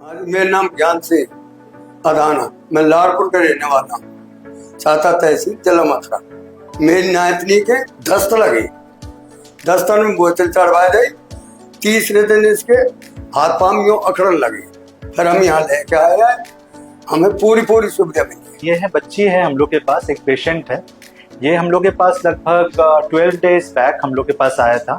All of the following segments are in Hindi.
मेरा नाम ज्ञान सिंह अदाना, मैं लालपुर का रहने वाला हूँ, साता तहसील जिला मथुरा। मेरी नायतनी के दस्त लगी, दस्तन में बोतल चढ़वाए गई। तीसरे दिन इसके हाथ पाँव में अखड़न लगी। फिर हम यहाँ लेके आए, हमें पूरी सुविधा मिली। ये है बच्ची है हम लोग के पास, एक पेशेंट है। ये हम लोग के पास लगभग 12 डेज बैक हम लोग के पास आया था।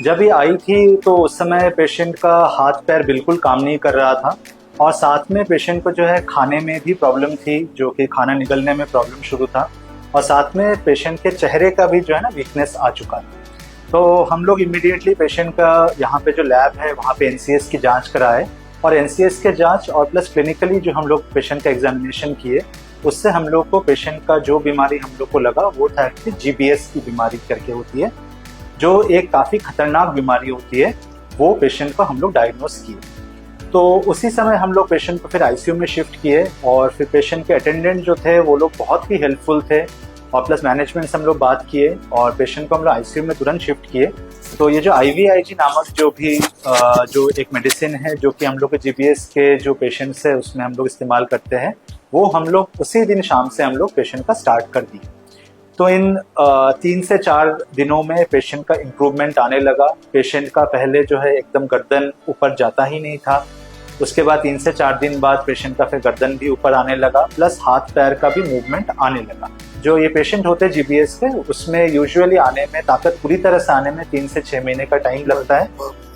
जब ये आई थी तो उस समय पेशेंट का हाथ पैर बिल्कुल काम नहीं कर रहा था और साथ में पेशेंट को जो है खाने में भी प्रॉब्लम थी, जो कि खाना निगलने में प्रॉब्लम शुरू था और साथ में पेशेंट के चेहरे का भी जो है ना वीकनेस आ चुका था। तो हम लोग इमीडिएटली पेशेंट का यहाँ पे जो लैब है वहाँ पे NCS की जांच कराए और NCS के जांच और प्लस क्लिनिकली जो हम लोग पेशेंट का एग्जामिनेशन किए, उससे हम लोग को पेशेंट का जो बीमारी हम लोग को लगा वो था कि GBS की बीमारी करके होती है, जो एक काफ़ी खतरनाक बीमारी होती है। वो पेशेंट को हम लोग डायग्नोस किए। तो उसी समय हम लोग पेशेंट को फिर ICU में शिफ्ट किए और फिर पेशेंट के अटेंडेंट जो थे वो लोग बहुत ही हेल्पफुल थे और प्लस मैनेजमेंट से हम लोग बात किए और पेशेंट को हम लोग ICU में तुरंत शिफ्ट किए। तो ये जो IVIG नामक जो एक मेडिसिन है जो कि हम लोग के GBS के जो पेशेंट्स है उसमें हम लोग इस्तेमाल करते हैं, वो हम लोग उसी दिन शाम से हम लोग पेशेंट का स्टार्ट कर दिए। तो इन 3 से 4 दिनों में पेशेंट का इम्प्रूवमेंट आने लगा। पेशेंट का पहले जो है एकदम गर्दन ऊपर जाता ही नहीं था, उसके बाद 3 से 4 दिन बाद पेशेंट का फिर गर्दन भी ऊपर आने लगा, प्लस हाथ पैर का भी मूवमेंट आने लगा। जो ये पेशेंट होते हैं GBS के, उसमें यूजुअली आने में, ताकत पूरी तरह से आने में 3 से 6 महीने का टाइम लगता है।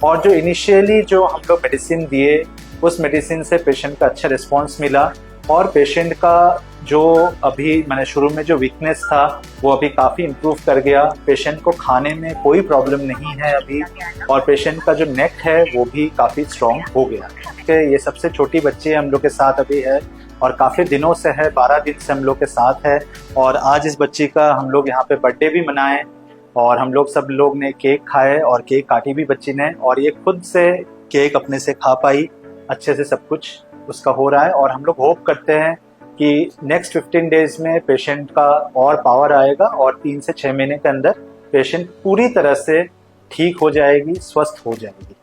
और जो इनिशियली जो हम लोग मेडिसिन दिए, उस मेडिसिन से पेशेंट का अच्छा रिस्पॉन्स मिला और पेशेंट का जो अभी मैंने शुरू में जो वीकनेस था वो अभी काफ़ी इम्प्रूव कर गया। पेशेंट को खाने में कोई प्रॉब्लम नहीं है अभी और पेशेंट का जो नेक है वो भी काफ़ी स्ट्रॉन्ग हो गया। ये सबसे छोटी बच्ची हम लोग के साथ अभी है और काफ़ी दिनों से है, 12 दिन से हम लोग के साथ है। और आज इस बच्ची का हम लोग यहाँ पे बर्थडे भी मनाए और हम लोग सब लोग ने केक खाए और केक काटी भी बच्ची ने, और ये खुद से केक अपने से खा पाई, अच्छे से सब कुछ उसका हो रहा है। और हम लोग होप करते हैं कि नेक्स्ट 15 डेज में पेशेंट का और पावर आएगा और 3 से 6 महीने के अंदर पेशेंट पूरी तरह से ठीक हो जाएगी, स्वस्थ हो जाएगी।